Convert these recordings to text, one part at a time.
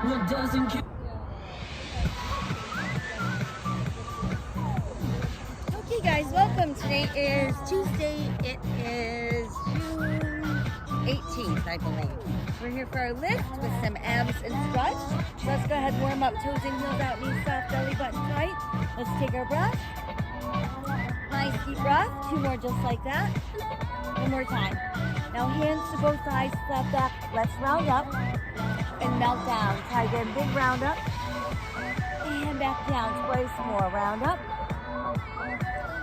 Okay guys, welcome. Today is Tuesday. It is June 18th, I believe. We're here for our lift with some abs and stretch. So let's go ahead and warm up, toes and heels out, knees soft, belly button tight. Let's take our breath. Nice deep breath. 2 more just like that. 1 more time. Now hands to both thighs, flat back. Let's round up and melt down. Try again, big round up. And back down, twice more. Round up.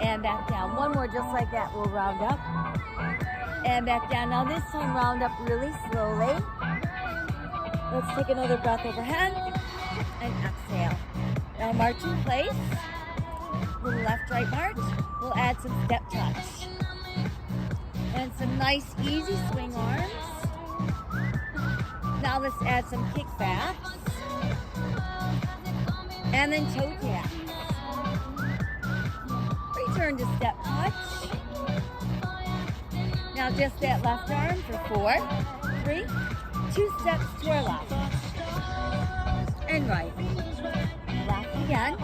And back down. 1 more just like that. We'll round up. And back down. Now this time round up really slowly. Let's take another breath overhead. And exhale. Now march in place. Little left, right march. We'll add some step touch. And some nice easy swing arms. Now let's add some kickbacks. And then toe taps. Return to step touch. Now just that left arm for 4, 3, 2 steps to our left. And right. Left again.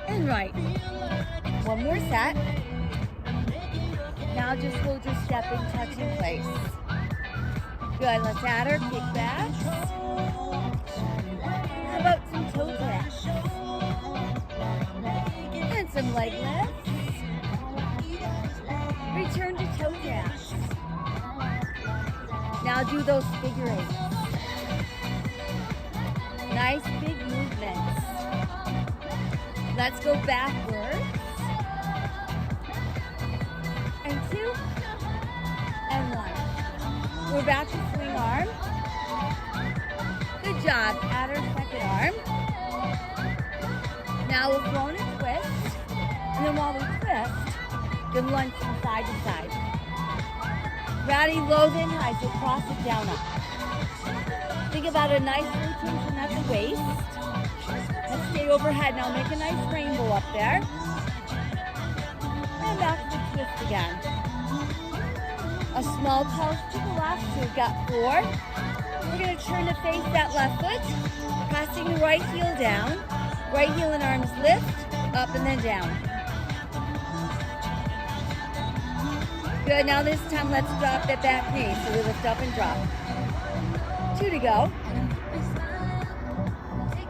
And right. 1 more set. Now just hold your step and touch in place. Good, let's add our kickbacks. How about some toe taps? And some leg lifts. Return to toe taps. Now do those figure 8s. Nice big movements. Let's go backwards. And 2. And 1. We're back to swing arm. Good job. Add our second arm. Now we'll float and twist. And then while we twist, then lunge from side to side. Ready, low then high, so cross it down up. Think about a nice rotation at the waist. Let's stay overhead. Now make a nice rainbow up there. And back to the twist again. A small pulse to the left, so we've got 4. We're going to turn to face that left foot, pressing the right heel down. Right heel and arms lift, up and then down. Good, now this time let's drop that back knee. So we lift up and drop. 2 to go.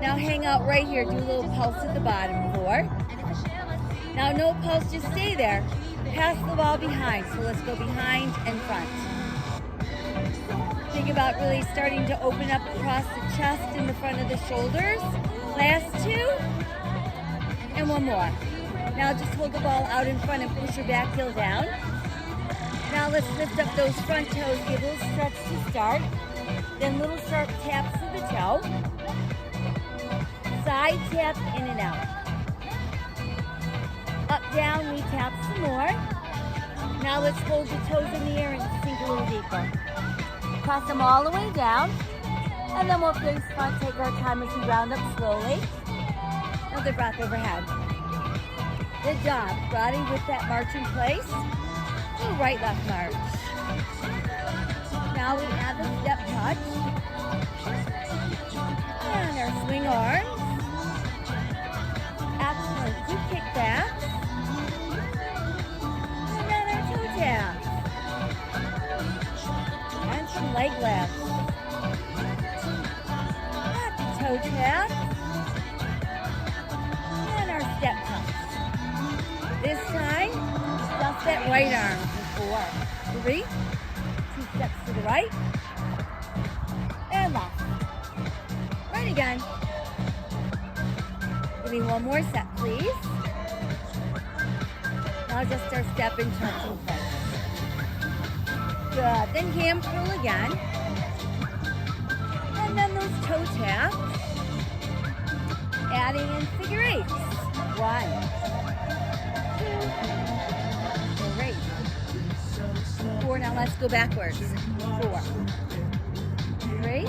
Now hang out right here, do a little pulse at the bottom. 4. Now no pulse, just stay there. Pass the ball behind, so let's go behind and front. Think about really starting to open up across the chest and the front of the shoulders. Last 2. And 1 more. Now just hold the ball out in front and push your back heel down. Now let's lift up those front toes, give a little stretch to start. Then little sharp taps to the toe. Side tap in and out. Up, down, we tap some more. Now let's hold the toes in the air and sink a little deeper. Press them all the way down. And then we'll face front, take our time as we round up slowly. Another breath overhead. Good job. Body with that march in place. And right, left march. Now we add the step touch. And our swing arms. Excellent. 2 kickbacks. And then our toe taps. And some leg lifts. Back to toe taps. And our step touch. This time, just that right arm for 4, 3, 2 steps to the right, and left. Right again. Give me 1 more set, please. Now just our step and touch in place. Good. Then ham curl again. And then those toe taps. Adding in figure 8s. 1, 2, 3, 4. Now let's go backwards. 4, 3,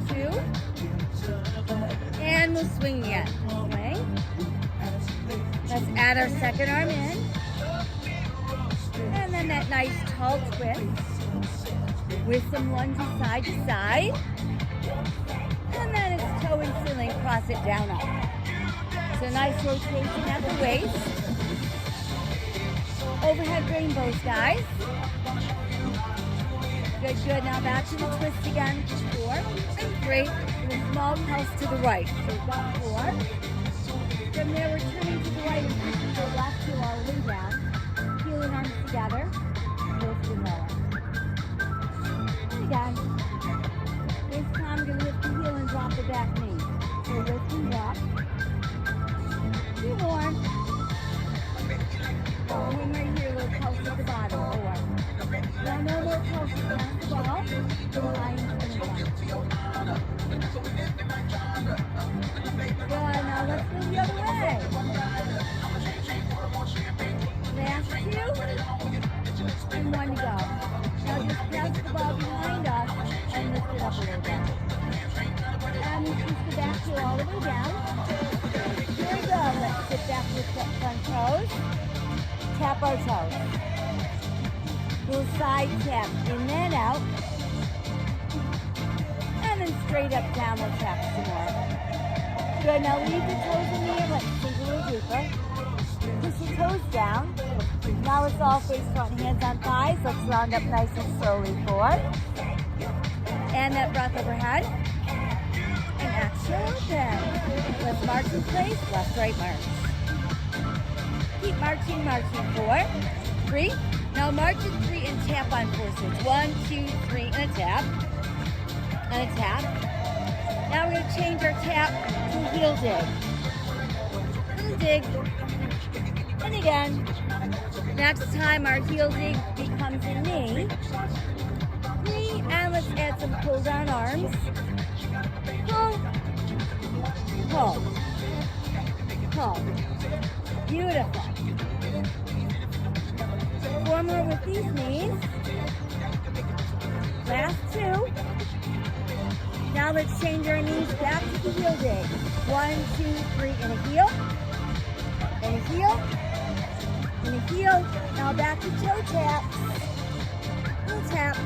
2, and we'll swing again. Okay. Let's add our second arm in. And then that nice tall twist with some lunges side to side. And then it's toe and ceiling, cross it down up. So nice rotation at the waist. Overhead rainbows, guys. Good, good. Now back to the twist again. 4 and 3. And a small pulse to the right. So we've got 4. From there, we're turning to the right and pushing the left heel all the way down. Heel and arms together. Lift and lower. And again. This time, I'm going to lift the heel and drop the back knee. So lift and drop. 2 more. Oh, one right here, a little pulse at the bottom. 4. Now no more pulses down the ball. The line is going to run. Good, now let's go the other way. Last 2. And 1 to go. Now just press the ball behind us and lift it up a little bit. And we push the back heel all the way down. Here we go. Let's sit back with the front toes. Tap our toes. Little side tap in and out. And then straight up down, we'll tap some more. Good, now leave the toes in the air. Let's sink a little deeper. Push the toes down. Now it's all face front, hands on thighs. Let's round up nice and slowly. 4. And that breath overhead. And exhale open. Let's march in place, left, right, march. Keep marching, marching. 4, 3. Now march in 3 and tap on 4 swings. 1, 2, 3, and a tap. And a tap. Now we're going to change our tap to heel dig. Little dig. And again. Next time our heel dig becomes a knee. 3, and let's add some pull down arms. Pull. Pull. Pull. Beautiful. 4 more with these knees. Last 2. Now let's change our knees back to the heel dig. 1, 2, 3, and a heel. And a heel. And a heel. Now back to toe taps. And tap.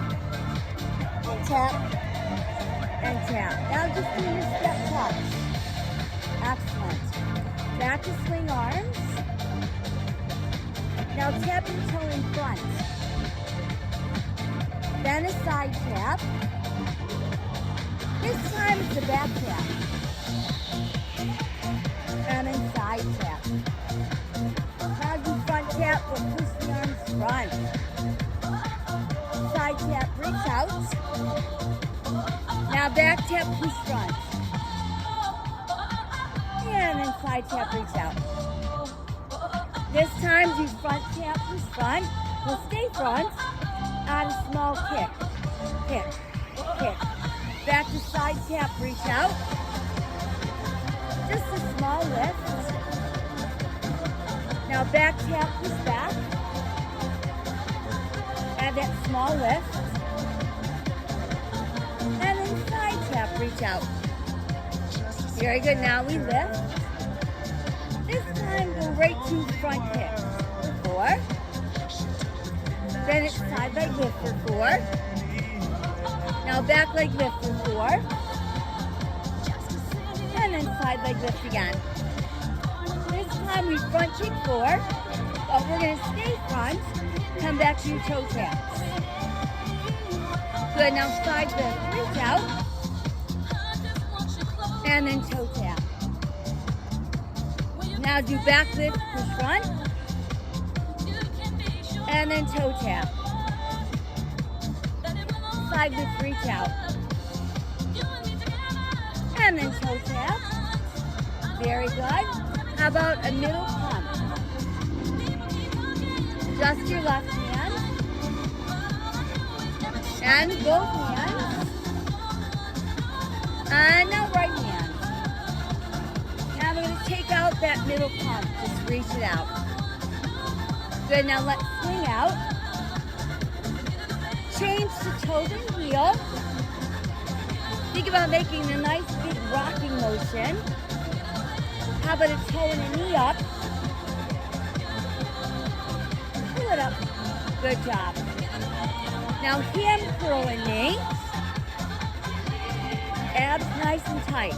And tap. And tap. Now just do your step touch. Excellent. Back to swing arms. Now tap your toe in front. Then a side tap. This time it's a back tap. And then side tap. Now do front tap, but push the arms front. Side tap, reach out. Now back tap, push front. And then side tap, reach out. This time do front tap, push front. We'll stay front. Add a small kick. Kick. Kick. Back to side tap, reach out. Just a small lift. Now back tap, push back. Add that small lift. And then side tap, reach out. Very good. Now we lift. This time go right to front kick. 4. Then it's side leg lift for 4. Now back leg lift for 4. And then side leg lift again. This time we front kick 4. But we're going to stay front. Come back to your toe taps. Good. Now side lift. Reach out. And then toe tap. Now do back lift, push front. And then toe tap. Side lift, reach out. And then toe tap. Very good. How about a middle pump? Just your left hand. And both hands. And now right hand. Now we're going to take out that middle pump. Just reach it out. Good, now let's swing out. Change to toes and heel. Think about making a nice big rocking motion. How about a toe and a knee up? Pull it up. Good job. Now hand curl a knee. nice and tight.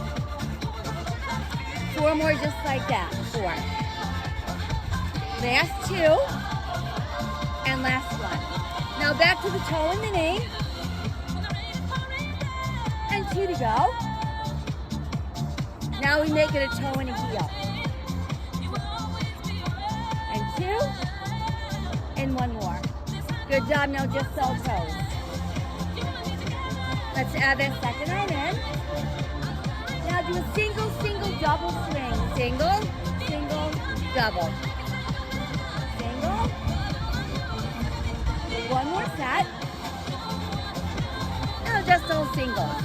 4 more just like that. 4. Last 2. And last 1. Now back to the toe and the knee. And 2 to go. Now we make it a toe and a heel. And 2. And 1 more. Good job. Now just all toes. Let's add that second arm in. Now do a single, single, double swing. Single, single, double. Single. 1 more set. Now just all singles.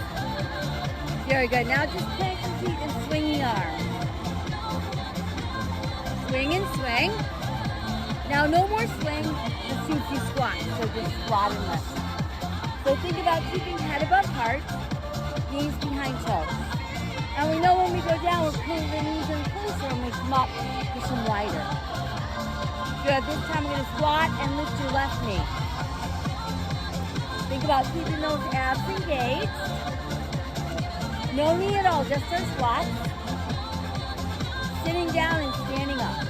Very good. Now just plant your feet and swing the arm. Swing and swing. Now no more swing. The sushi squat. So just squat and lift. So think about keeping head above heart, knees behind toes. And we know when we go down, we'll pull the knees in closer and we come up, push them wider. Good. This time we're going to squat and lift your left knee. Think about keeping those abs engaged. No knee at all, just our squats. Sitting down and standing up.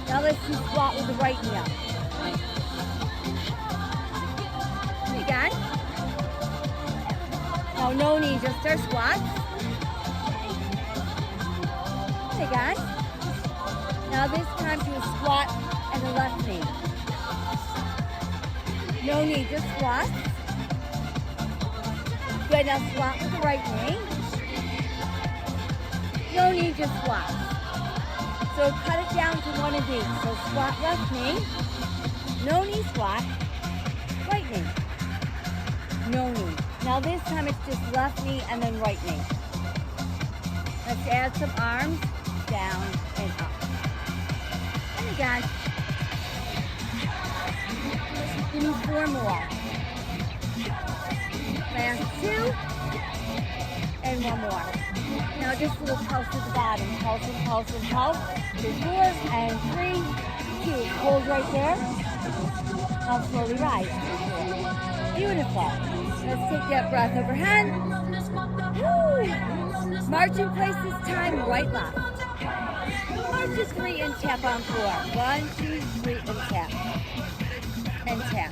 Now let's do squat with the right knee up. Again. Now no knee, just our squats. Again. Now this time do a squat and the left knee. No knee, just squats. Good, now squat with the right knee. No knee, just squats. So cut it down to one of these. So squat left knee. No knee squat. Right knee. No knee. Now this time it's just left knee and then right knee. Let's add some arms down and up. And again. Give me 4 more. Last 2. And 1 more. Now just a little pulse at the bottom. Pulse and pulse and pulse. 4 and 3, 2. Hold right there. Now slowly rise. Beautiful. Let's take that breath overhead. Woo. March in place this time, right, left. March is 3 and tap on 4. 1, 2, 3 and tap. And tap.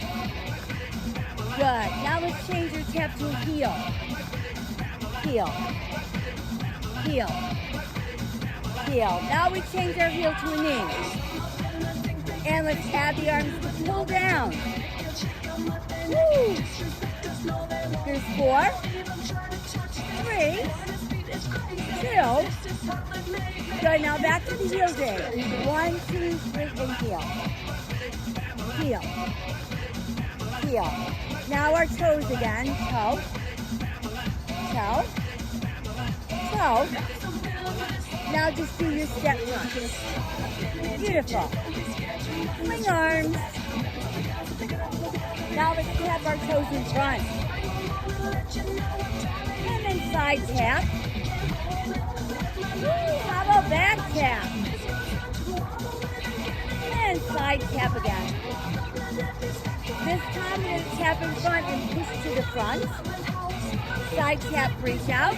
Good. Now let's change your tap to a heel. Heel. Heel. Heel. Now we change our heel to a knee. And let's add the arms to pull down. Woo. Here's 4, 3, 2. Good, now back to the heel day. 1, 2, 3, and heel. Heel. Heel. Now our toes again. Toe. Toe. Toe. Now just do your step front. Beautiful. Swing arms. Now let's tap our toes in front. And then side tap. Woo, how about back tap? And side tap again. This time we're going to tap in front and push to the front. Side tap, reach out.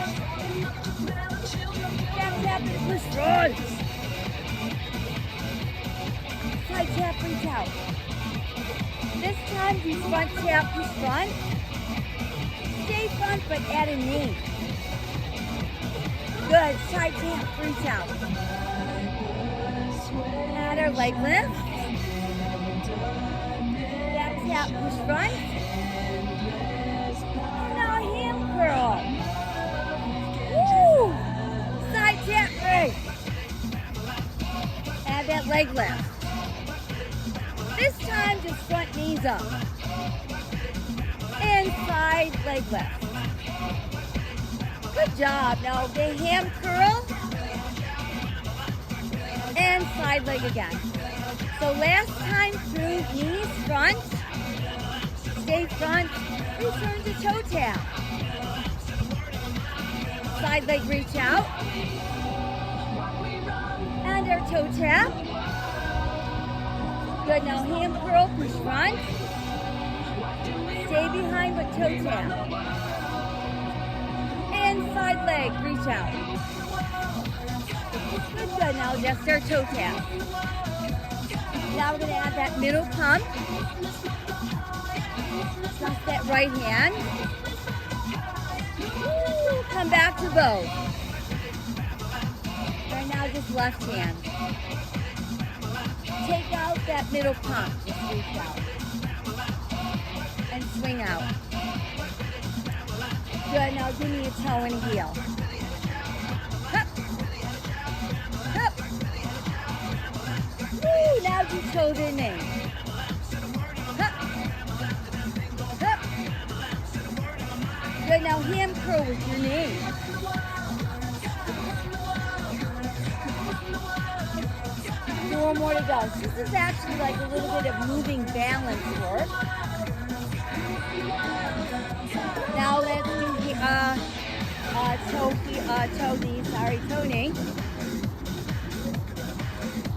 Tap, tap, and push front. Side tap, reach out. This time do front tap, push front. Stay front, but add a knee. Good, side tap, reach out. Add our leg lift. Back tap, push front. Now a ham curl. Woo! Side tap, raise. Add that leg lift. This time, just front knees up. And side leg lift. Good job. Now the ham curl. And side leg again. So last time through knees front. Stay front. Return to toe tap. Side leg reach out. And our toe tap. Good, now ham curl, push front. Stay behind with toe tap. And right leg, reach out. Good, now just our toe tap. Now we're going to add that middle pump. Just that right hand. Woo, come back to both. Right now just left hand. Take out that middle pump. Just reach out. And swing out. Good, now give me a toe and heel. Hup. Hup. Woo, now do toe the knee. Hup. Hup. Good, now hand curl with your knee. Four more to go. This is actually like a little bit of moving balance work. Now let's do the toe knee.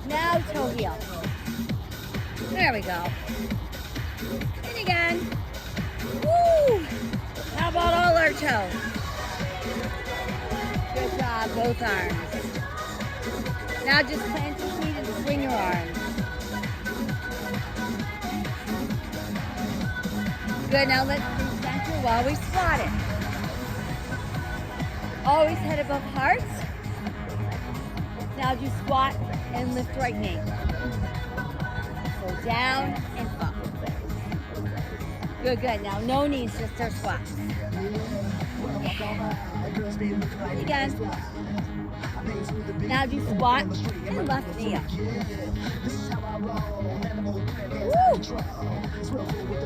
Now toe heel. There we go. And again. Woo! How about all our toes? Good job, both arms. Now just plant your feet and swing your arms. Good, now let's do center while we squat it. Always head above heart. Now do squat and lift right knee. So down and up. Good, good. Now no knees, just our squats. And again. Now do squat and left knee up. Woo!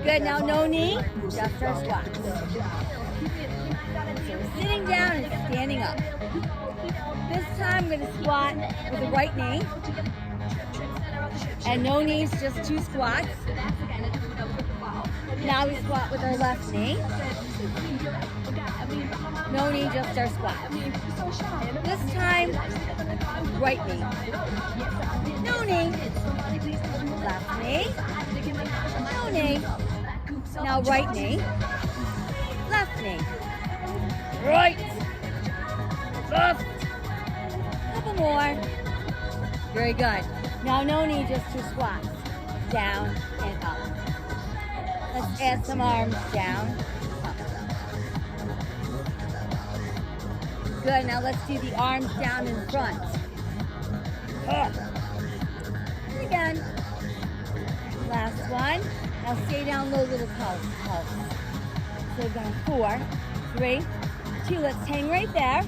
Good, now no knee, just our squats. So we're sitting down and standing up. This time I'm going to squat with the right knee. And no knees, just two squats. Now we squat with our left knee. No knee, just our squat. This time, right knee. No knee. Left knee. No knee. Now right knee. Left knee. Right. Left. Couple more. Very good. Now no knee, just two squats. Down and up. Let's add some arms down. Up. Good, now let's do the arms down in front. Up. And again. Last one. Now stay down low, little pulse. So we're going 4, 3, 2. Let's hang right there.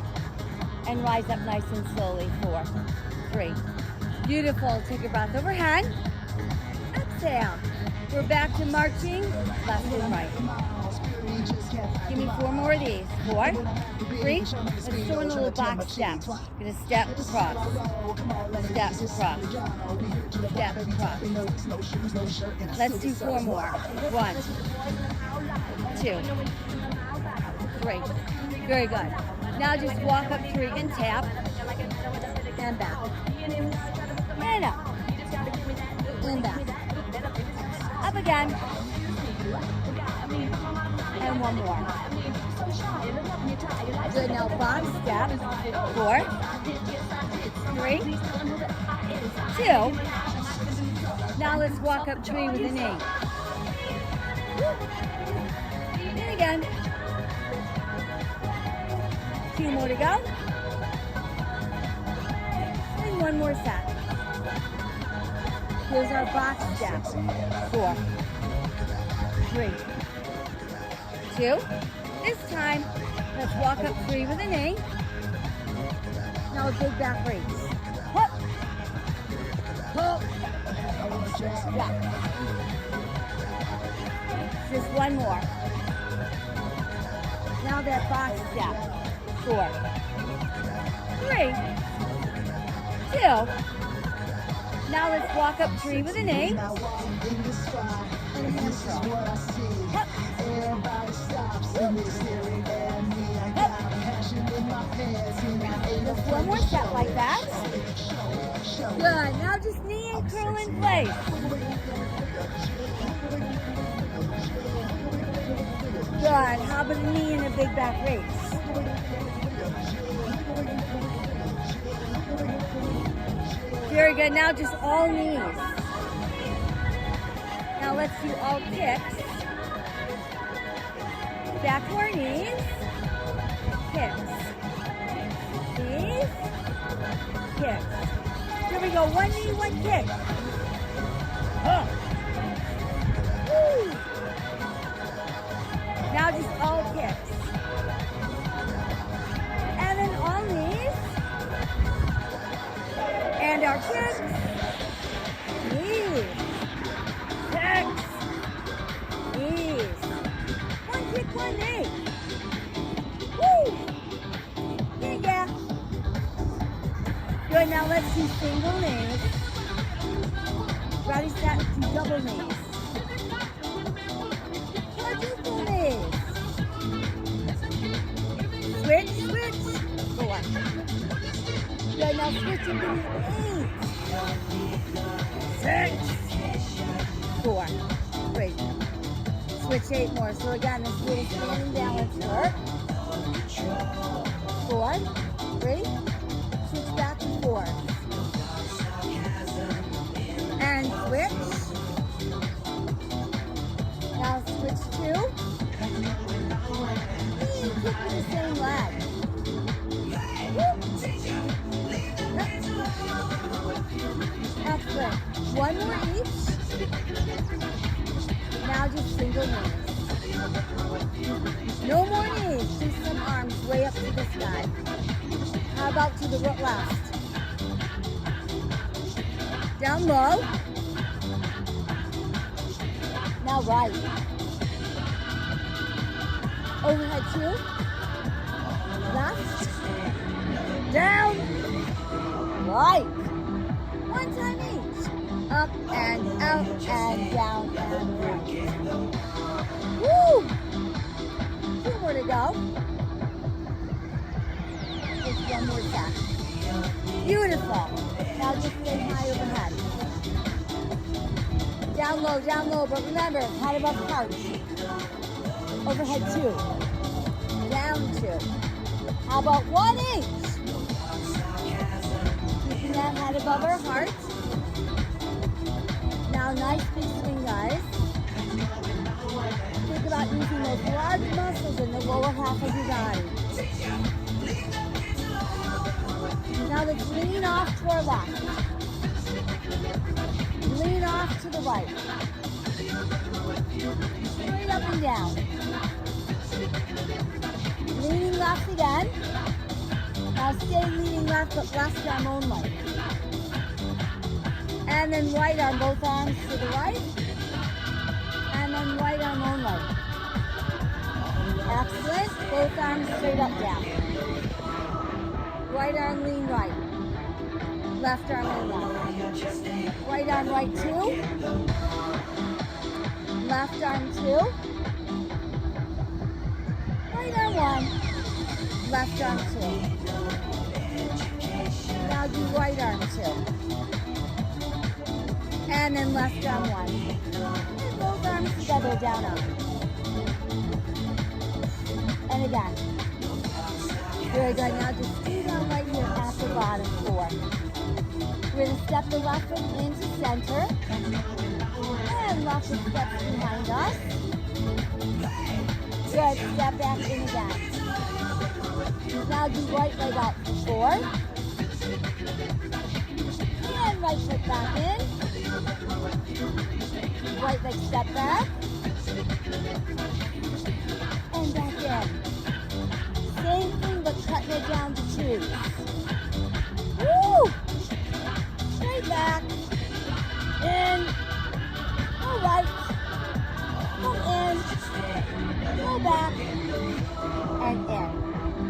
And rise up nice and slowly. 4, 3. Beautiful. Take a breath overhead. Exhale. We're back to marching left and right. Give me 4 more of these. 4, 3. Let's do a little box step. Gonna step across. Step across. Step across. Let's do 4 more. 1, 2, 3. Very good. Now just walk up 3 and tap. And back. And up. And back. Up again. And 1 more. Good, now box step. 4, 3, 2. Now let's walk up tree with a knee. And again. 2 more to go. And 1 more set. Here's our box step. 4, 3, 2. This time, let's walk up 3 with a knee. Now a big back raise. Hop. Hop. Yeah. Just 1 more. Now that box step. 4, 3, 2. Now let's walk up 3 with a knee. And a hand curl. Hup. Hup. Just 1 more step like that. Good. Now just knee and curl in place. Good. How about a knee and a big back raise? Very good. Now just all knees. Now let's do all kicks. Back to our knees. Kicks. Knees. Kicks. Here we go. One knee, one kick. Huh. Woo. Now just all kicks. And then all knees. And our kicks. Knees. Kicks. Knees. One kick, one knee. Woo. Yeah. Good, now let's do single knees. Ready, set, do double knees. Quadruple knees. Switch, switch. Go on. Good, now switch into the 8. 6. 4. 3. Switch 8 more. So again, this little standing balance work. 4. 3. Switch back to 4. And switch. Now switch 2. Keep with the same leg. Excellent. One more each. Now just single knees. No more knees. Just some arms way up to the sky. How about to the left? Down low. Now right. Overhead 2. Left. Down. Right. One time each. Up and out and down and right. Woo! 2 more to go. Just one more set. Beautiful. Now just stay high overhead. Down low, but remember, head above heart. Overhead 2. Down 2. How about 1 each? Keeping that head above our heart. Now nice big swing, guys. Think about using those large muscles in the lower half of your body. Now let's lean off to our left. Lean off to the right. Straight up and down. Leaning left again. Now stay leaning left, but left arm only. And then right arm, both arms to the right. And then right arm only. Excellent. Both arms straight up, down. Right arm, lean right. Left arm, lean left. Right arm, right 2. Left arm 2. Right arm 1. Left arm 2. Now do right arm 2. And then left arm 1. And both arms together, down up. And again. Very good. Now just stay down right here at the bottom 4. We're going to step the left foot into center. And left foot steps behind us. Good. Step back in again. Now do right leg out for 4. And right foot back in. Right leg step back. And back in. Same thing, but cutting it down to 2. Woo! Straight back. In. Go right. Go in. Go back. And in.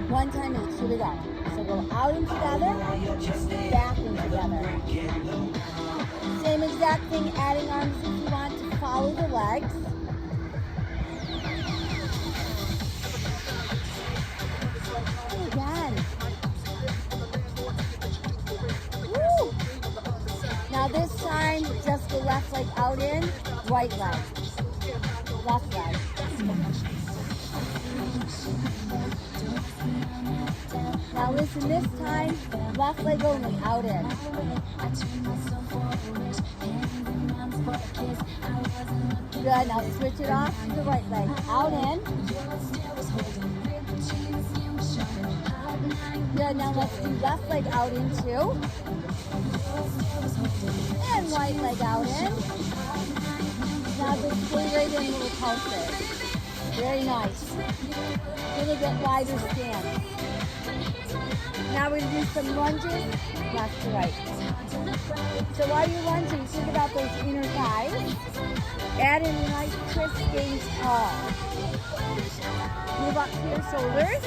One time each. Here we go. So go out and together. Back and together. Same exact thing, adding arms if you want to follow the legs. Again. Woo! Now this time, just the left leg out in, right leg. Left leg. Now listen, this time, left leg only, out in. Good, now switch it off to the right leg, out in. Good, now let's do left leg out in too. And right leg out in. Now just stay right in little pulses. Very nice. A little bit wider stance. Now we're going to do some lunges, left to right. So while you're lunging, think about those inner thighs. Add in a nice twist, staying tall. Move up to your shoulders.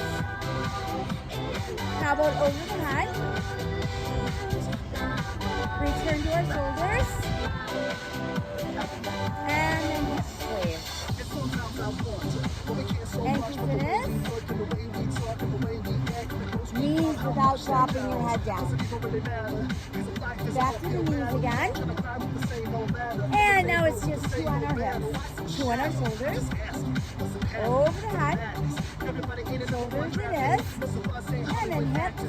How about over the head? Return to our shoulders. And then hip squeeze. Ankle finish. Knees without dropping your head down. Back to the knees again. And now it's just two on our hips. Two on our shoulders. Over the head. Shoulders it is. And then hips.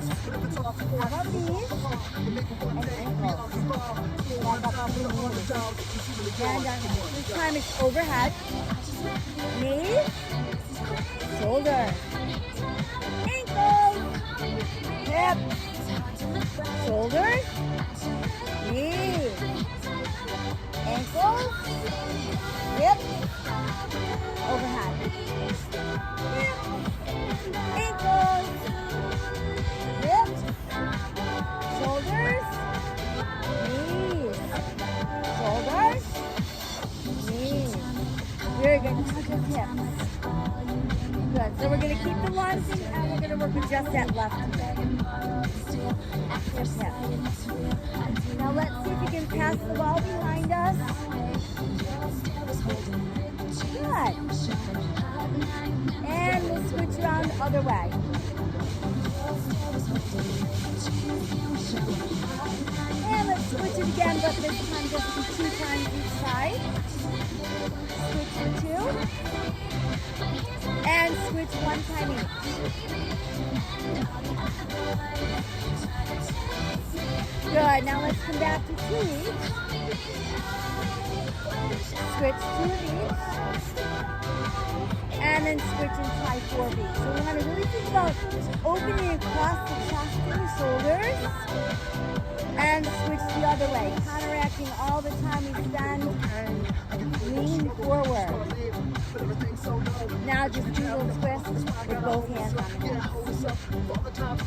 How about knees? And ankles. Back up on the knees. And down. This time it's overhead. Knees. Shoulders. Ankles. Hips. Shoulders. Knees. Ankles. Hips. Overhead. Hips. Ankles. Hips. Shoulders. Knees. Shoulders. Knees. Very good. Now just hips. Good. So we're going to keep the lunging and we're going to work with just that left leg. Here's hip. Now let's see if we can pass the ball behind us. Good. And we'll switch around the other way. And let's switch it again, but this time just do 2 times each side. Switch for 2. And switch 1 time each. Good. Now let's come back to 2 each. Switch 2 of each. And then switch and try 4 of each. So we want to really think about opening across the chest and the shoulders. And switch the other way. Counteracting all the time we stand and lean forward. Now just do a little twist with both hands on the hips.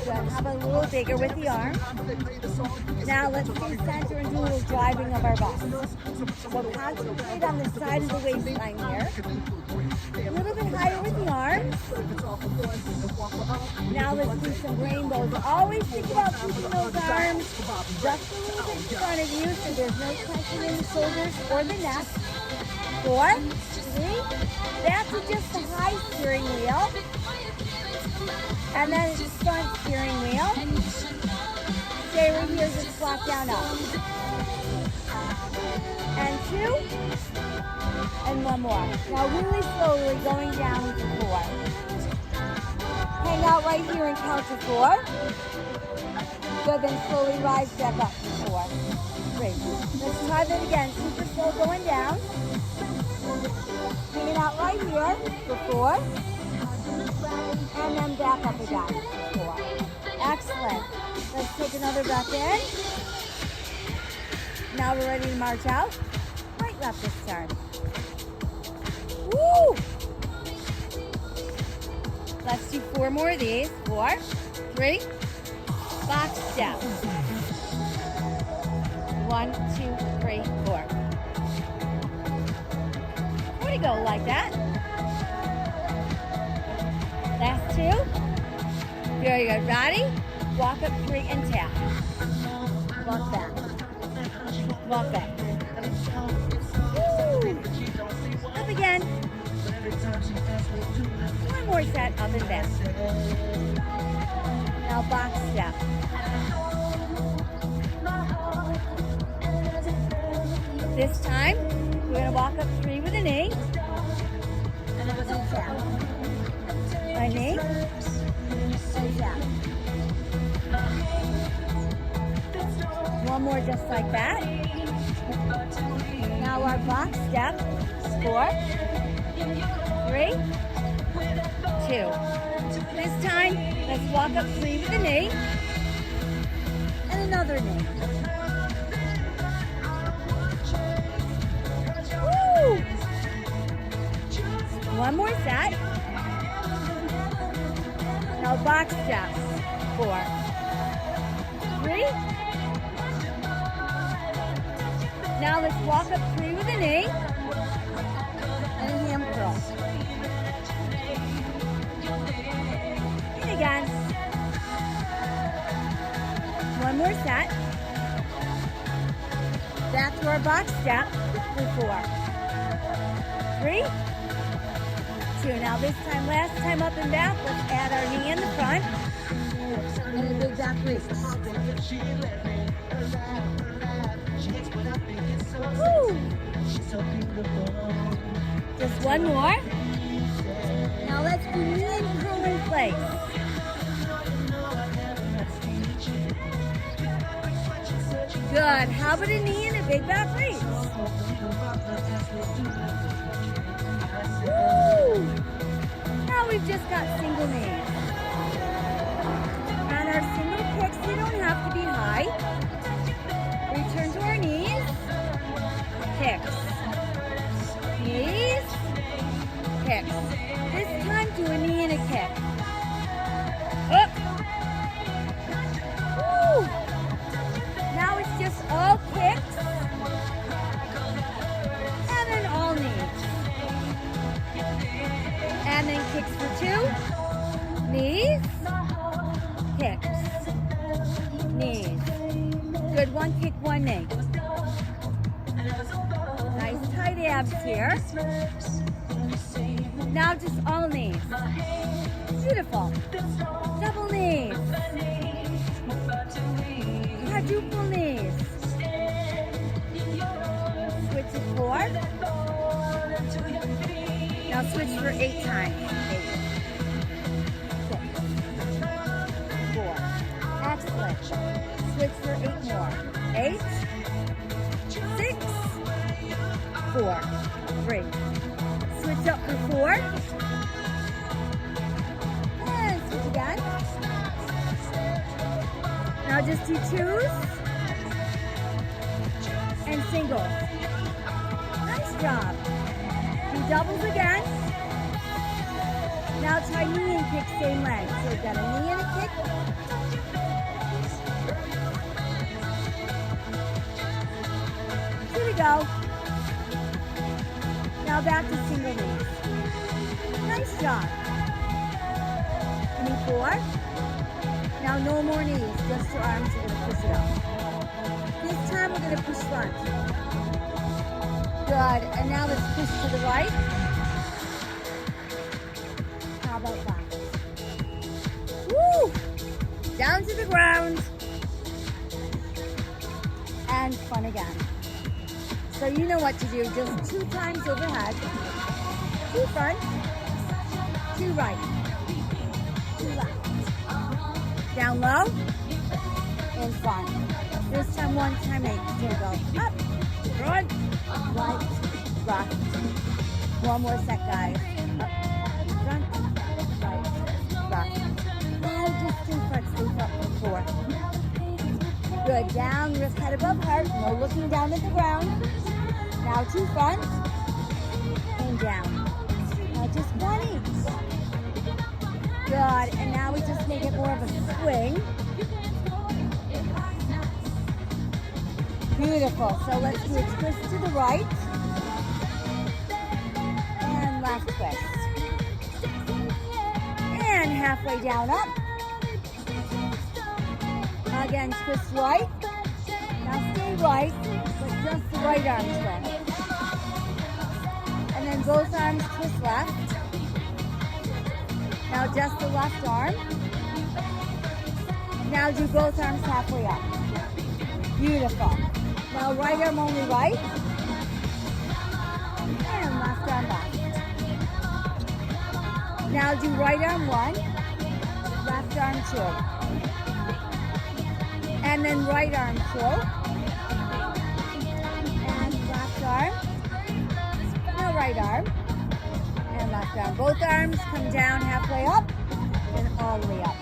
Good. How about a little bigger with the arm? Now let's stay center and do a little driving of our butt. So concentrate on the side of the waistline here. A little bit higher with the arms. Now let's do some rainbows. Always think about keeping those arms just a little bit in front of you so there's no tension in the shoulders or the neck. 4, 3. Back to just the high steering wheel. And then it's front steering wheel. Stay right here, just flop down up. And 2. And 1 more. Now really slowly going down to 4. Hang out right here and count to 4. Good, then slowly rise back up to 4. Great. Let's try that again. Super slow going down. Hanging out right here for 4. And then back up again for 4. Excellent. Let's take another breath in. Now we're ready to march out. Right, left this turn. Woo! Let's do 4 more of these. 4, 3. Box step. 1, 2, 3, 4. Way to go, like that. Last 2. Very good. Ready? Walk up 3 and tap. Walk back. Walk back. Woo! Up again. 1 more set, up and back. Now box step. This time, we're going to walk up 3 with a knee. And tap. My knee. halfway down. One more just like that. Now our box step. 4, 3, 2. This time, let's walk up 3 with a knee. And another knee. Woo! One more set. Now box steps. 4, 3. Now let's walk up 3 with a knee. And a hand curl. And again. One more set. Back to our box step for 4, 3, 2. Now this time, last time up and back, let's add our knee in the front. And a big back reach. Woo! Just one more. Now let's do knee and curl in place. Good. How about a knee and a big back reach? Woo! Now we've just got single knees. And our single kicks, they don't have to be high. Return to our knees. Kicks. Knees. Kicks. This time do a knee and a kick. Up. Woo! Now it's just all kicks. And then all knees. And then kicks for 2. Knees. Kicks. Knees. Good. One kick, one knee. Nice tight abs here. Now just all knees. Beautiful. Double knees. Quadruple knees. Switch to 4. Now switch for 8 times. 8. 6. 4. Excellent. Switch for 8 more. 8. 6. 4. 3. Switch up for 4. And switch again. Now just do 2s and singles. Nice job. Do doubles again. Now try knee and kick same leg. So we've got a knee and a kick. Here we go. Now back to single knees. Nice job. Knee 4. Now no more knees, just your arms. You're going to push it up. This time we're going to push front. Good. And now let's push to the right. How about that? Woo! Down to the ground. And fun again. So you know what to do. Just 2 times overhead. 2 front. 2 right. 2 left. Down low. In front. This time 1 time 8. Here we go. Up. Front. Right. Left. One more set, guys. Up. Front. Right. Left. And just 2 front. Stay front for 4. Good. Down. Wrist head above heart. No looking down at the ground. Now 2 front. And down. Now just 1 each. Good. And now we just make it more of a swing. Beautiful. So let's do a twist to the right. And left twist. And halfway down up. Again, twist right. Now stay right, but just the right arm twist. And then both arms twist left. Now just the left arm. Now do both arms halfway up. Beautiful. Now right arm only right. And left arm left. Now do right arm 1. Left arm 2. And then right arm 2. And left arm. Now right arm. And left arm. Both arms come down halfway up and all the way up.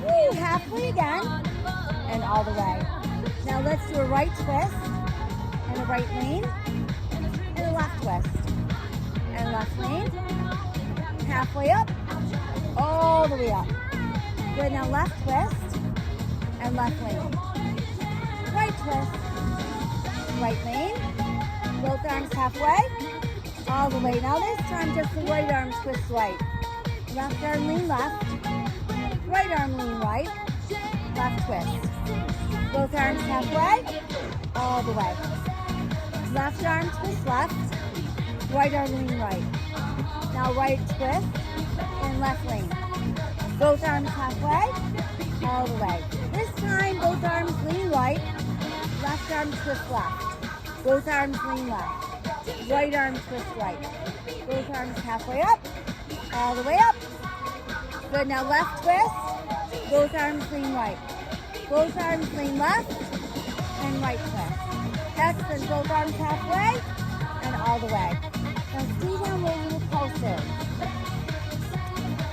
Woo, halfway again and all the way. Now let's do a right twist and a right lean and a left twist and left lean. Halfway up, all the way up. Good, now left twist and left lean. Right twist, right lean. Both arms halfway, all the way. Now this time just the right arm twist right. Left arm lean left, right arm lean right, left twist. Both arms halfway, all the way. Left arm twist left, right arm lean right. Now right twist and left lean. Both arms halfway, all the way. This time both arms lean right, left arm twist left. Both arms lean left, right arm twist right. Both arms halfway up, all the way up. Good, now left twist, both arms lean right. Both arms lean left and right twist. Excellent, both arms halfway and all the way. Now stay down where little pulse is.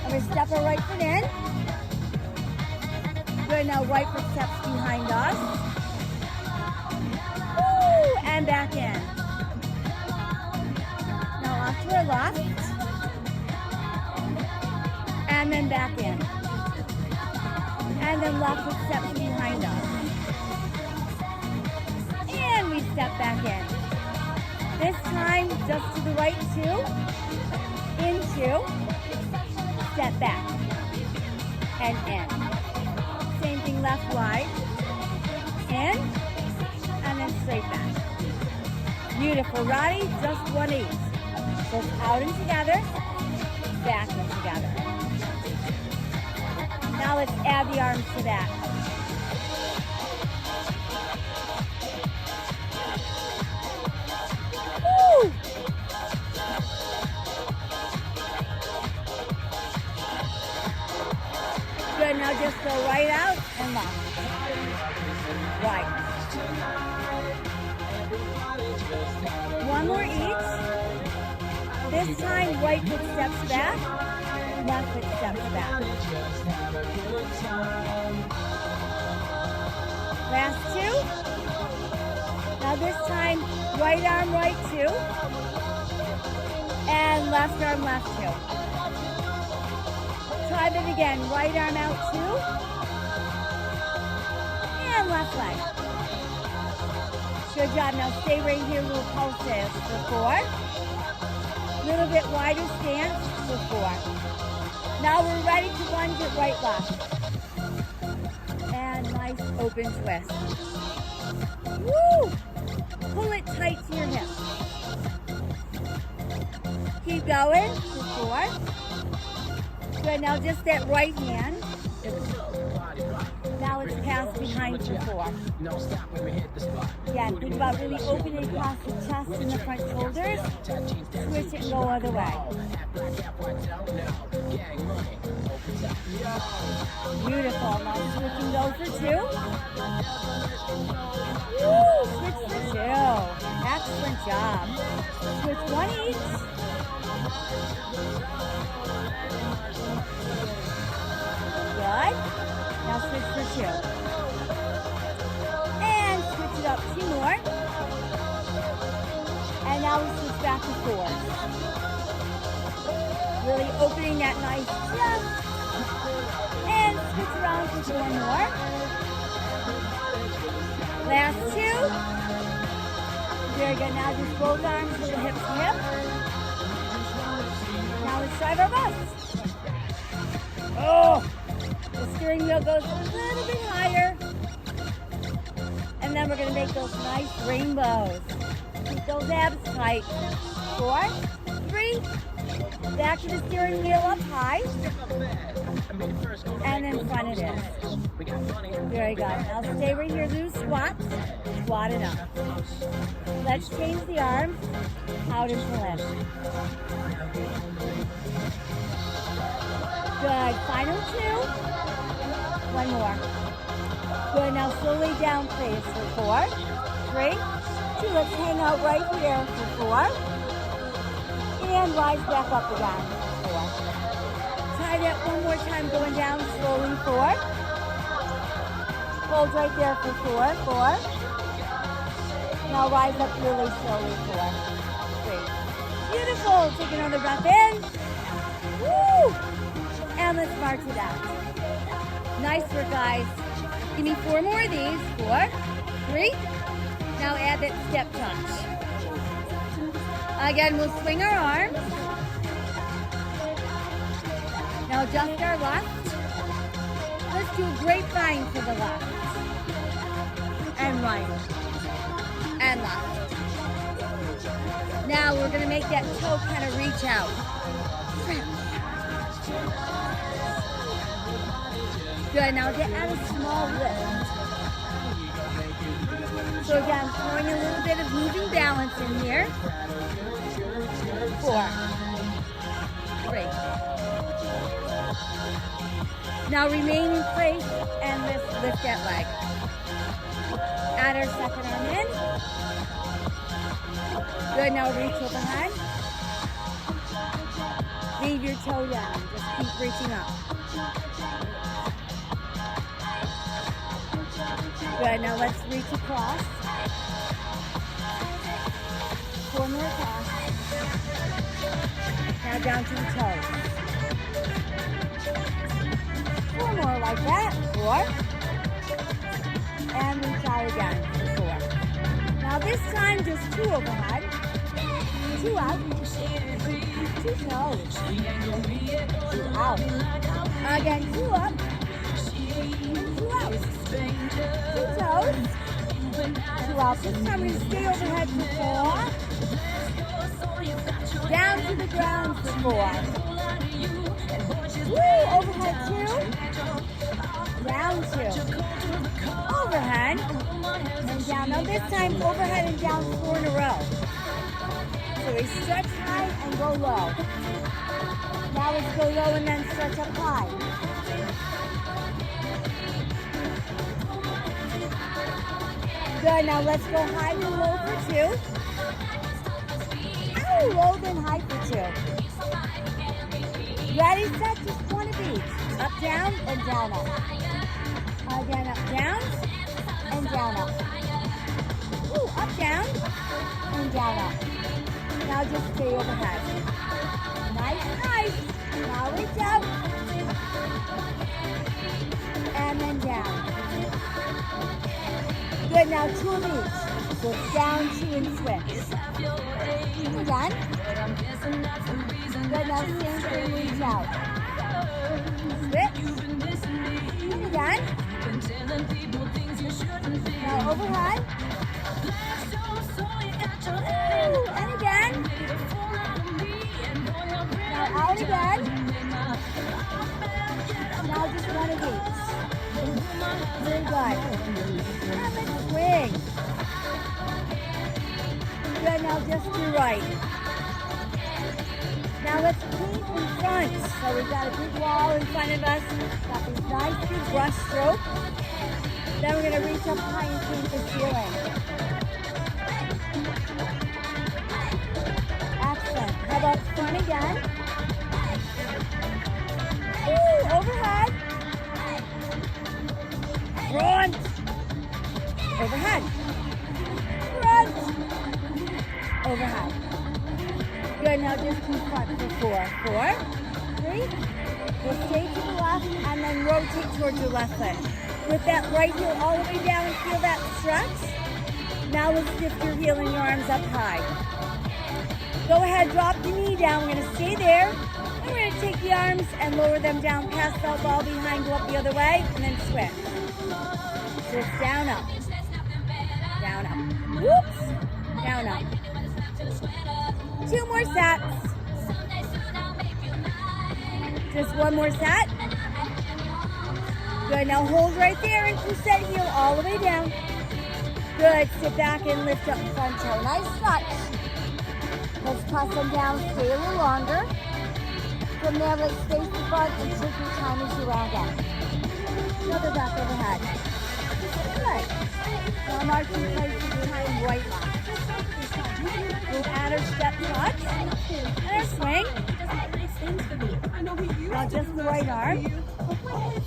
I'm going to step our right foot in. Good, now right foot steps behind us. Woo, and back in. Now off to our left. And then back in. And then left foot steps behind us. And we step back in. This time, just to the right 2, into, step back, and in. Same thing left wide, in, and then straight back. Beautiful, Roddy, just one each. Goes out and together, back and together. Now let's add the arms to that. Woo! Good, now just go right out and left. Right. One more each. This time, right foot steps back, left foot steps back. Last 2. Now this time, right arm right 2, and left arm left 2. Try it again, right arm out 2, and left leg. Good job, now stay right here, little pulses for 4. Little bit wider stance for 4. Now we're ready to lunge it right left. And nice open twist. Woo! Pull it tight to your hip. Keep going for 4. Good, now just that right hand. Now it's passed behind for 4. Again, think about really opening across the chest and the front shoulders. Switch it and go other way. Beautiful. Now switching those for 2. Woo! Switch for 2. Excellent job. Switch 1 each. Good. Now switch for 2. And switch it up 2 more. And now we switch back to 4. Really opening that nice chest. And switch around for 4 more. Last 2. Very good. Now just both arms to the hip to hip. Now let's drive our bus. Oh! The steering wheel goes a little bit higher. And then we're going to make those nice rainbows. Keep those abs tight. 4, 3. Back to the steering wheel up high. And then front it is. Very good. Now stay right here, do squats. Squat it up. Let's change the arms out into lift. Good. Final 2. One more. Good. Now slowly down, please, for 4, 3, 2. Let's hang out right here for 4. And rise back up again for 4. Try that one more time, going down slowly, 4. Hold right there for 4, 4. Now rise up really slowly, 4, 3. Beautiful. Take another breath in. Woo! And let's march it out. Nice work, guys. Give me 4 more of these. 4, 3. Now add that step touch. Again, we'll swing our arms. Now adjust our left. Let's do a grapevine to the left. And right. And left. Now we're going to make that toe kind of reach out. Good. Now add a small lift. So again, throwing a little bit of moving balance in here. 4, 3. Now remain in place and lift that leg. Add our second arm in. Good. Now reach overhead. Leave your toe down. Just keep reaching up. Good. Now let's reach across. 4 more across. Now down to the toes. 4 more like that. 4. And we try again for 4. Now this time just 2 overhead. 2 out. 2 toes. 2 out. Again, 2 up. 2 out. 2 toes. 2 out. This time we're going to stay overhead for 4. Down to the ground for 4. Woo! Overhead 2. Down 2. Overhead. And down. Now this time overhead and down 4 in a row. So we stretch high and go low. Now let's go low and then stretch up high. Good. Now let's go high and low for 2. Ow! Low then high for 2. Ready, set, just 1 of each. Up, down, and down, up. Again, up, down, and down, up. Ooh, up, down, and down, up. Now just stay overhead. Nice, nice. Now reach out. And then down. Good, now 2 of each. So it's down, 2, and switch. Again. Good, now same thing, reach out. Switch. And again. Now overhead. Ooh, and again. Now out again. Now just 1 of each. Very good. And let's swing. Good, now just do right. Now let's paint in front. So we've got a big wall in front of us. Got these nice big brush strokes. Then we're going to reach up high and paint the ceiling. Excellent. How about front again? Ooh, overhead. Front. Overhead. Front. Overhead. Good, now just confront for 4. 4, 3. We'll stay to the left and then rotate towards your left leg. With that right heel all the way down and feel that stretch. Now let's lift your heel and your arms up high. Go ahead, drop the knee down. We're going to stay there. And we're going to take the arms and lower them down past that ball behind, go up the other way, and then switch. So it's down, up. Down, up. Whoops. Down, up. 2 more sets. Just 1 more set. Good, now hold right there and push that heel all the way down. Good, sit back and lift up the front toe. Nice stretch. Let's press them down, stay a little longer. From there, let's face the front and take your time as you round up. Shoulder back overhead. Good. Now march in place behind right leg. We'll add our step touch and our swing. Now just the right arm.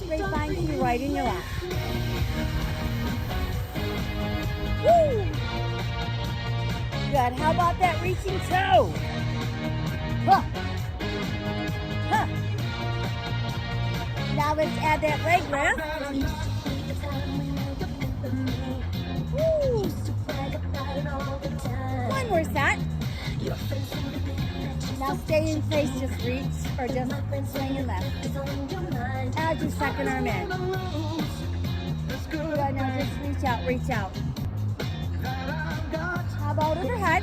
Straight line to your right and your left. Woo! Good. How about that reaching toe? Huh. Huh. Now let's add that leg lift. Woo. One more set. Now stay in place, just reach or just swing and lift. Add your second arm in. Good, now just reach out, reach out. How about overhead?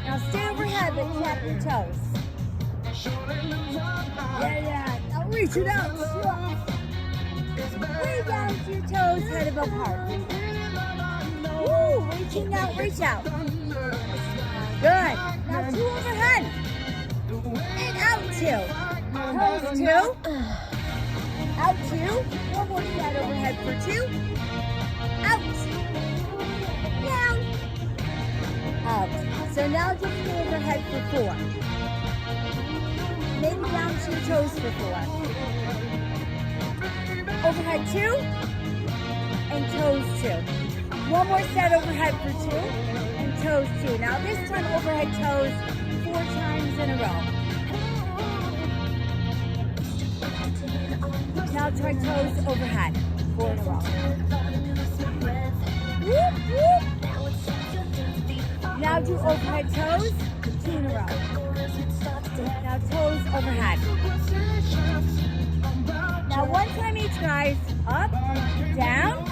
Now stay overhead, but tap your toes. Yeah. Now reach it out. Way down to your toes, head above heart. Woo, reaching out, reach out. Good. Now 2 overhead. And out 2. Toes 2. Out 2. One more set overhead for 2. Out. Down. Out. So now just go overhead for 4. Maybe down to your toes for 4. Overhead 2. And toes 2. One more set overhead for 2. And toes 2. Now this time overhead toes 4 times in a row. Now try toes overhead. 4 in a row. Whoop, whoop. Now do overhead toes. 2 in a row. Now toes overhead. Now one time each, guys. Up, down.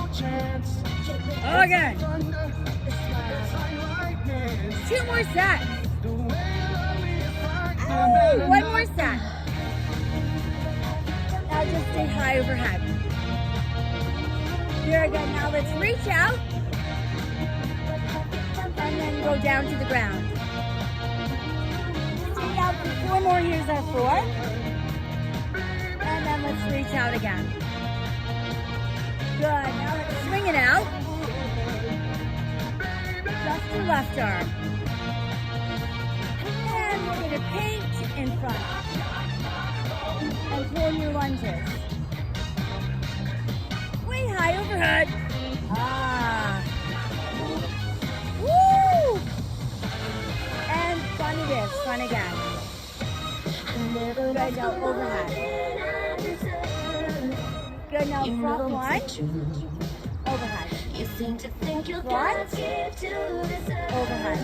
Again. 2 more sets. Ooh, 1 more set. Now just stay high overhead. Very good. Now let's reach out. And then go down to the ground. Stay out for 4 more. Here's our 4. And then let's reach out again. Good. Now let's swing it out. Just your left arm. And we're going to paint in front. And pull your lunges. Way high overhead. Ah. Woo! And fun it is. Fun again. Good. Now overhead. Good. Now front 1. Overhead. You seem to think you'll front. Overhead.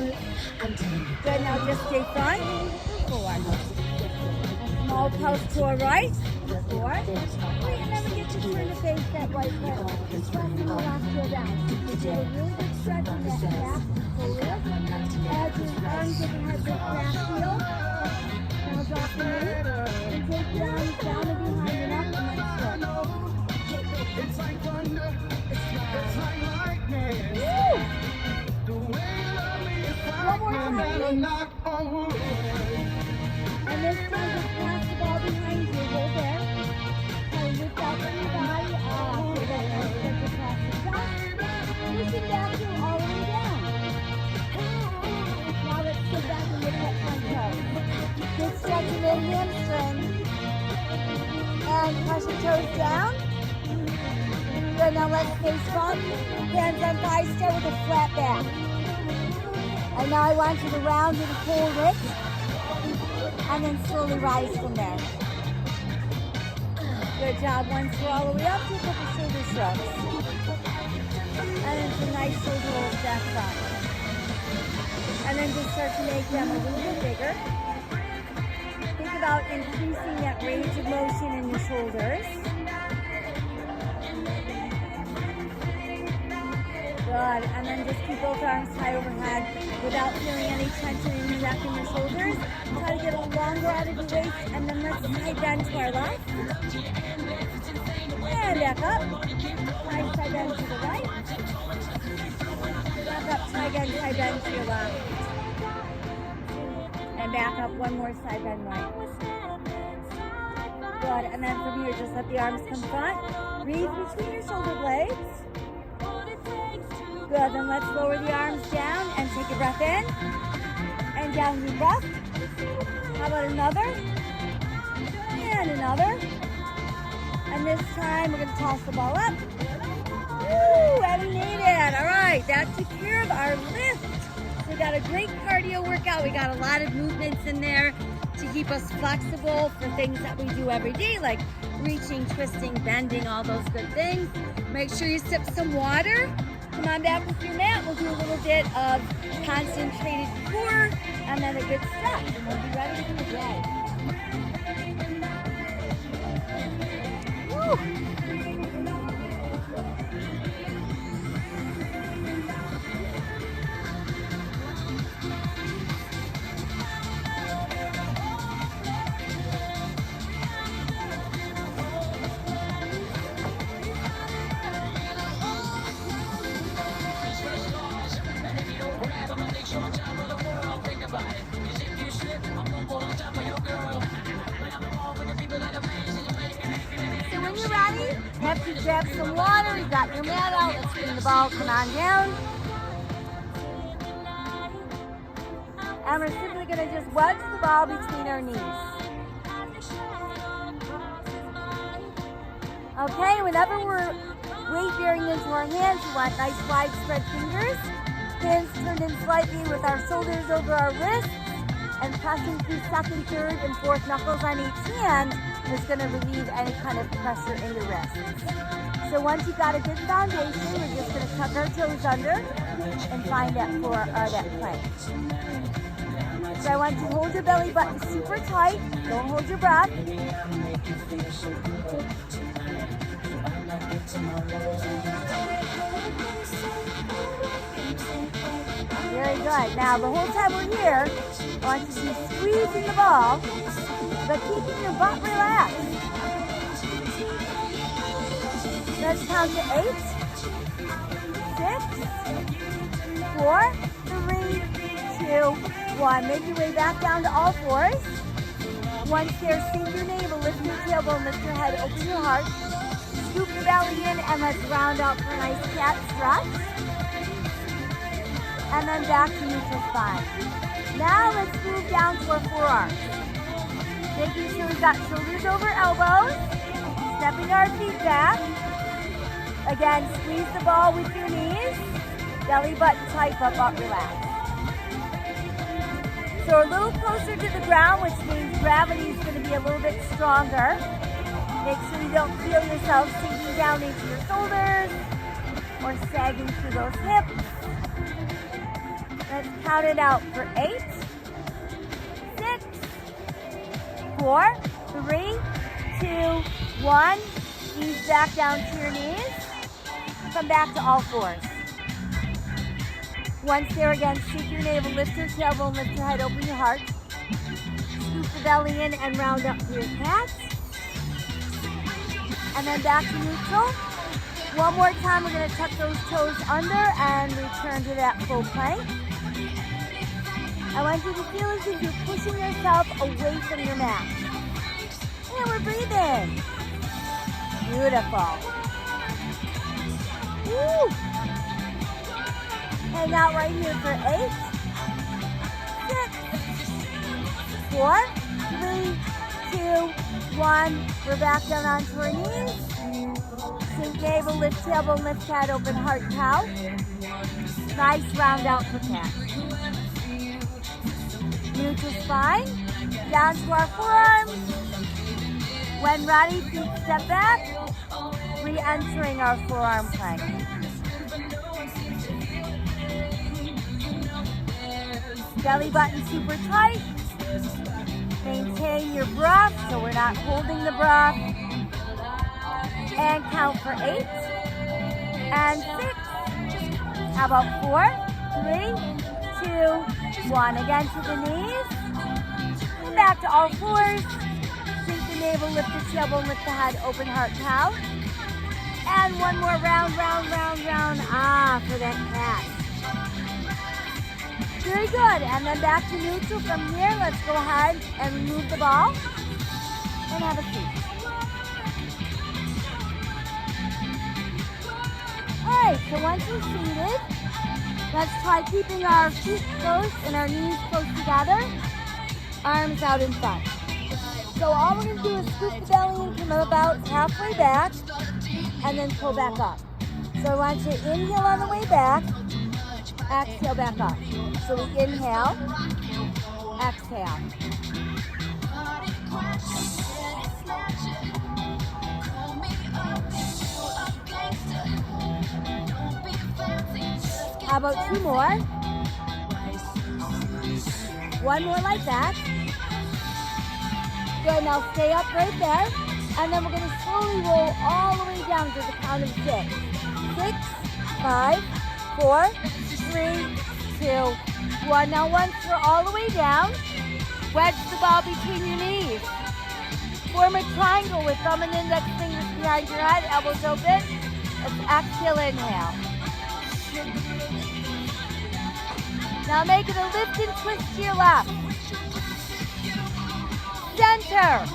Good. Now just stay front. 4. Small pulse to our right. 4. Wait, and then we get to turn to face that right foot. Pressing the left heel down. Do a really good stretch in that back. Forward. Add your arms if you have this back heel. Now drop the knee. And take your arms down and behind your neck and then switch. It's like thunder. It's like lightning. Woo! One more time. And this time, just pass the ball behind you. Hold there. Kind of lift out from your body. So that you start to pass the shot. Push it back to all the way down. Now let's sit back and lift that front toe. Good stretch in the hamstring. And press your toes down. Good, now let's face front. Hands on thighs, start with a flat back. And now I want you to round and hold it. And then slowly rise from there. Good job. Once you're all the way up, take a couple shoulder shrugs. And then some nice shoulder rolls back front. And then just start to make them a little bit bigger. Think about increasing that range of motion in your shoulders. Good. And then just keep both arms high overhead without feeling any tension in your neck and your shoulders. Try to get a longer out of your waist, and then let's side bend to our left. And back up. Nice side bend to the right. Back up, side bend to your left. And back up one more side bend right. Good, and then from here, just let the arms come front. Breathe between your shoulder blades. Good, then let's lower the arms down and take a breath in. And down your breath. How about another? And another. And this time, we're gonna toss the ball up. Woo, and we made it. All right, that took care of our lift. We got a great cardio workout. We got a lot of movements in there to keep us flexible for things that we do every day, like reaching, twisting, bending, all those good things. Make sure you sip some water. Come on back with your mat. We'll do a little bit of concentrated core and then a good stretch, and we'll be ready for the day. Woo. So when you're ready, you have to grab some water. You got your mat out. Let's bring the ball, come on down. And we're simply going to just wedge the ball between our knees. Okay, whenever we're weight bearing into our hands, we want nice wide spread fingers. Hands turned in slightly with our shoulders over our wrists, and pressing through second, third, and fourth knuckles on each hand is going to relieve any kind of pressure in the wrists. So once you've got a good foundation, we're just going to tuck our toes under and find that that plank. So I want you to hold your belly button super tight. Don't hold your breath. Very good. Now, the whole time we're here, I want you to be squeezing the ball, but keeping your butt relaxed. Let's count to 8, 6, 4, 3, 2, 1. Make your way back down to all fours. Once there, sink your navel, lift your tailbone, lift your head, open your heart. Scoop the belly in, and let's round out for a nice cat stretch. And then back to neutral spine. Now let's move down to our forearms. Making sure we've got shoulders over elbows. Stepping our feet back. Again, squeeze the ball with your knees. Belly button tight, butt relaxed. So a little closer to the ground, which means gravity is going to be a little bit stronger. Make sure you don't feel yourself sinking down into your shoulders or sagging through those hips. Let's count it out for 8, 6, 4, 3, 2, 1. Ease back down to your knees. Come back to all fours. Once there again, sink your navel, lift your tailbone, lift your head, open your heart. Scoop the belly in and round up to your cat. And then back to neutral. One more time, we're going to tuck those toes under and return to that full plank. I want you to feel as if you're pushing yourself away from your mat. And we're breathing. Beautiful. Woo. Hang out right here for 8, 6, 4, 3, 2, 1. We're back down onto our knees. Sink navel, lift tailbone, lift head, open heart, cow. Nice round out for cat. Neutral spine. Down to our forearms. When ready, feet step back. Re-entering our forearm plank. Belly button super tight. Maintain your breath so we're not holding the breath. And count for 8 and 6. How about 4, 3, 2, 1. Again to the knees. And back to all fours. Sink the navel, lift the tailbone, lift the head, open heart, cow. And one more round. Ah, for that cat. Very good. And then back to neutral from here. Let's go ahead and remove the ball and have a seat. All right, so once we're seated, let's try keeping our feet close and our knees close together, arms out in front. So all we're going to do is scoop the belly and come about halfway back and then pull back up. So I want you to inhale on the way back, exhale back up. So we inhale, exhale. How about two more? One more like that. Good, now stay up right there. And then we're going to slowly roll all the way down to the count of 6. 6, 5, 4, 3, 2, 1. Now once we're all the way down, wedge the ball between your knees. Form a triangle with thumb and index fingers behind your head, elbows open. Let's exhale, inhale. Now make it a lift and twist to your left. Center.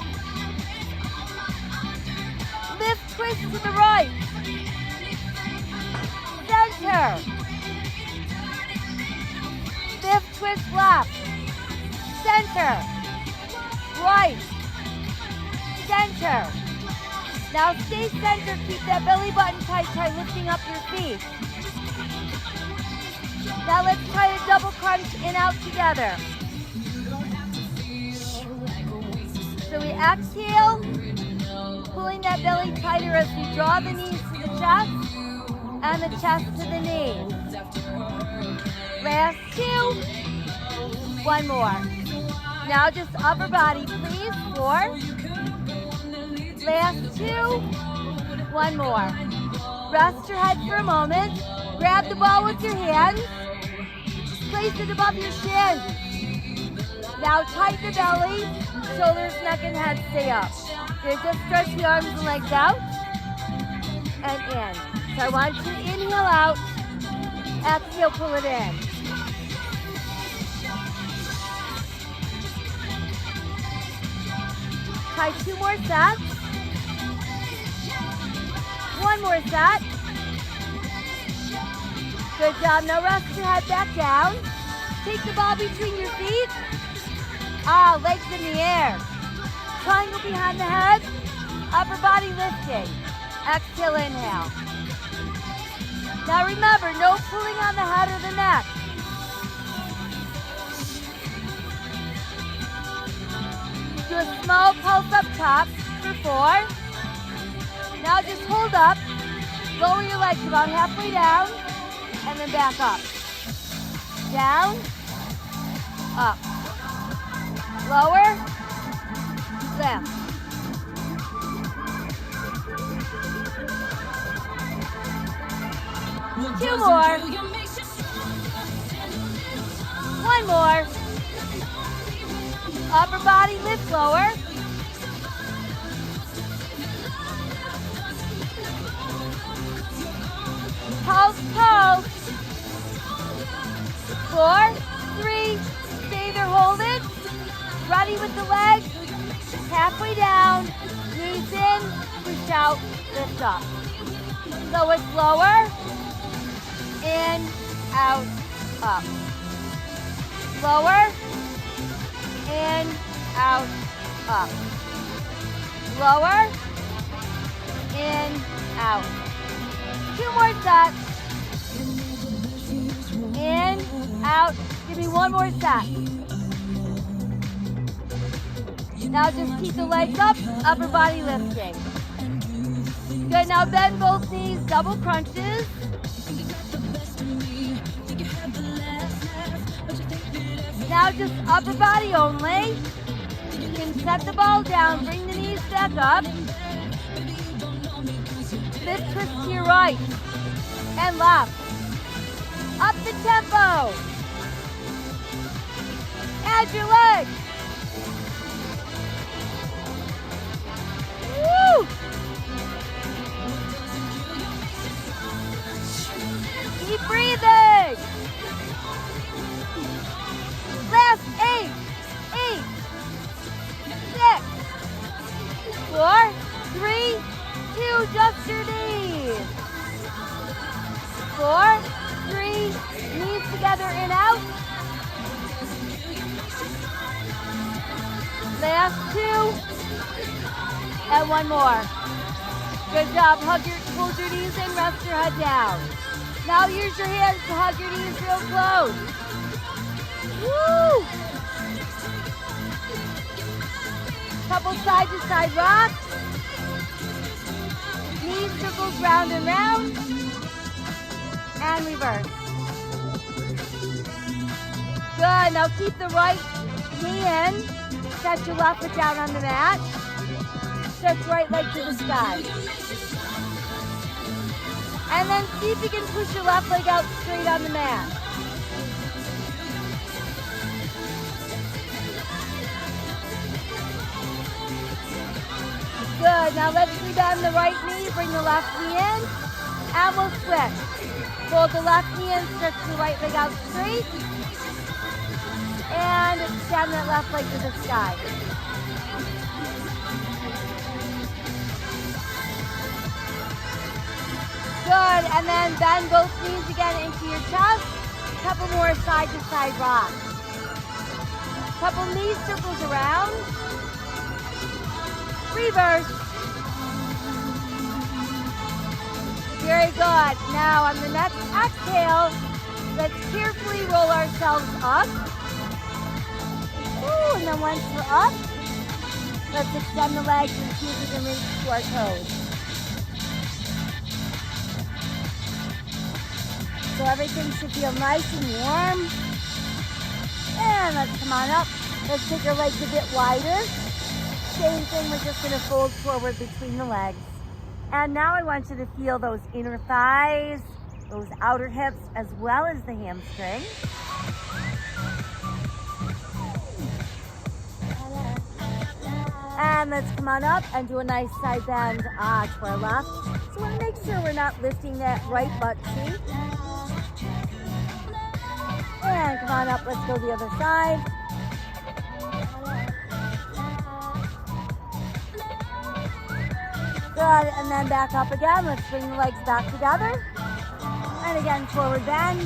Lift, twist to the right. Center. Lift, twist left. Center. Right. Center. Now stay centered. Keep that belly button tight. Try lifting up your feet. Now let's try a double crunch in out together. So we exhale, pulling that belly tighter as we draw the knees to the chest and the chest to the knees. Last 2. One more. Now just upper body, please. 4. Last 2. One more. Rest your head for a moment. Grab the ball with your hands. Place it above your shin. Now tighten the belly, shoulders, neck, and head stay up. Good, just stretch the arms and legs out and in. So I want you to inhale out, exhale, pull it in. Try 2 more sets. 1 more set. Good job. Now rest your head back down. Take the ball between your feet. Legs in the air. Triangle behind the head. Upper body lifting. Exhale, inhale. Now remember, no pulling on the head or the neck. Do a small pulse up top for 4. Now just hold up. Lower your legs about halfway down. And then back up. Down, up. Lower, lift. Two more. One more. Upper body lift lower. Pulse, pulse. 4, 3, stay there, hold it. Ready with the legs. Halfway down, knees in, push out, lift up. So it's lower, in, out, up. Lower, in, out, up. Lower, in, out. 2 more sets. In, out. Give me 1 more set. Now just keep the legs up, upper body lifting. Good, now bend both knees, double crunches. Now just upper body only. You can set the ball down, bring the knees back up. Lift, twist to your right and left. Up the tempo. Add your legs. Woo! Keep breathing. just your knees. 4, 3, knees together, in, out. Last 2, and 1 more. Good job. Hold your knees in, rest your head down. Now use your hands to hug your knees real close. Woo! Couple side to side rocks. Knee circles round and round. And reverse. Good. Now keep the right knee in. Set your left foot down on the mat. Stretch right leg to the sky. And then see if you can push your left leg out straight on the mat. Good. Now let's rebend the right knee. Bring the left knee in. And we'll switch. Fold the left knee in. Stretch the right leg out straight. And extend that left leg to the sky. Good, and then bend both knees again into your chest. Couple more side to side rocks. Couple knee circles around. Reverse. Very good. Now on the next exhale, let's carefully roll ourselves up. Ooh, and then once we're up, let's extend the legs and see if we can reach to our toes. So everything should feel nice and warm. And let's come on up. Let's take our legs a bit wider. Same thing, we're just gonna fold forward between the legs. And now I want you to feel those inner thighs, those outer hips, as well as the hamstring. And let's come on up and do a nice side bend to our left. So we want to make sure we're not lifting that right butt cheek. And come on up, let's go the other side. Good, and then back up again. Let's bring the legs back together. And again, forward bend.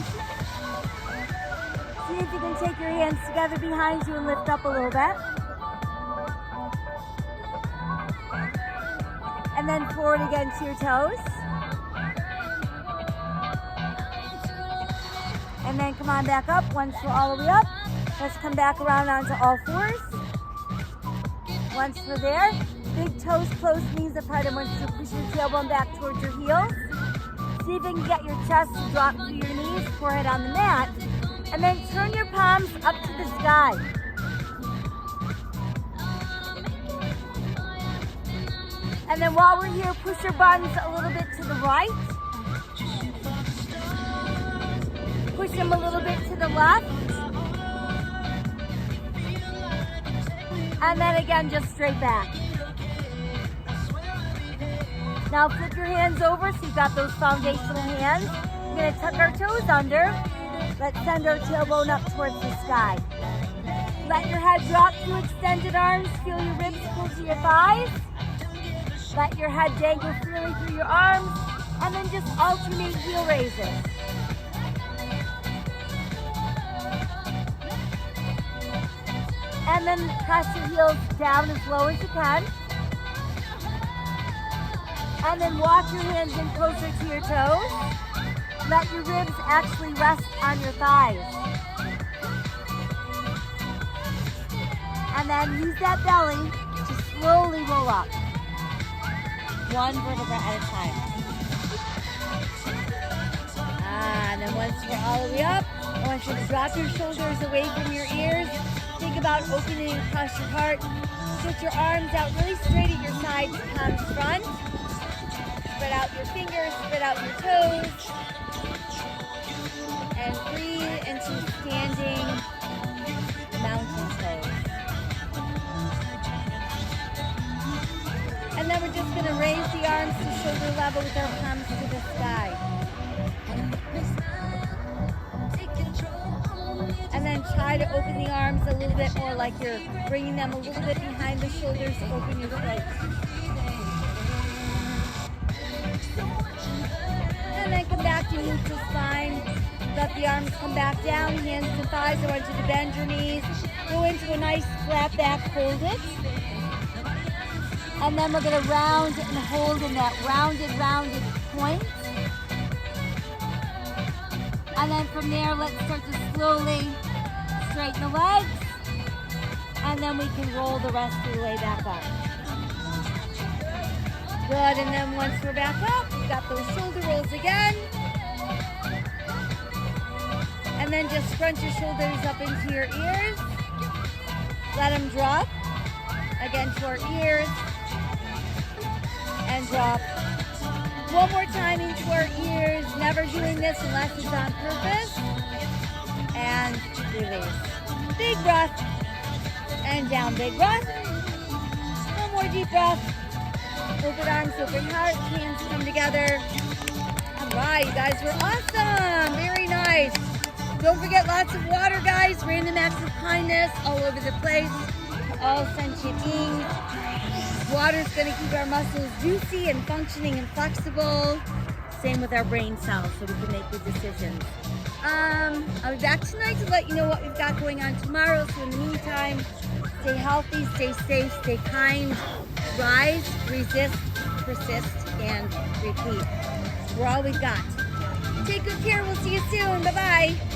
See if you can take your hands together behind you and lift up a little bit. And then forward again to your toes. And then come on back up. Once we're all the way up, let's come back around onto all fours. Once we're there, big toes close, knees apart, and once you push your tailbone back towards your heels, see if you can get your chest to drop through your knees, forehead on the mat, and then turn your palms up to the sky. And then while we're here, push your buns a little bit to the right. Push them a little bit to the left. And then again, just straight back. Now flip your hands over so you've got those foundational hands. We're going to tuck our toes under. Let's send our tailbone up towards the sky. Let your head drop through extended arms. Feel your ribs pull to your thighs. Let your head dangle freely through your arms. And then just alternate heel raises. And then press your heels down as low as you can. And then walk your hands in closer to your toes. Let your ribs actually rest on your thighs. And then use that belly to slowly roll up. One vertebra at a time. And then once you're all the way up, I want you to drop your shoulders away from your ears. Think about opening across your heart. Stretch your arms out really straight at your sides, palms front. Spread out your fingers, spread out your toes. And breathe into standing mountain pose. And then we're just going to raise the arms to shoulder level with our palms to the sky. And then try to open the arms a little bit more, like you're bringing them a little bit behind the shoulders to open your throat. neutral spine. Let the arms come back down, hands to thighs. I want you to bend your knees. Go into a nice flat back, hold it. And then we're gonna round and hold in that rounded point. And then from there, let's start to slowly straighten the legs. And then we can roll the rest of the way back up. Good, and then once we're back up, we've got those shoulder rolls again. And then just scrunch your shoulders up into your ears. Let them drop. Again to our ears. And drop. One more time into our ears. Never doing this unless it's on purpose. And release. Big breath. And down, big breath. One more deep breath. Open arms, open heart, hands come together. All right, you guys were awesome. Very nice. Don't forget lots of water, guys. Random acts of kindness all over the place. All sentient beings. Water's gonna keep our muscles juicy and functioning and flexible. Same with our brain cells, so we can make good decisions. I'll be back tonight to let you know what we've got going on tomorrow. So in the meantime, stay healthy, stay safe, stay kind, rise, resist, persist, and repeat. We're all we've got. Take good care. We'll see you soon. Bye-bye.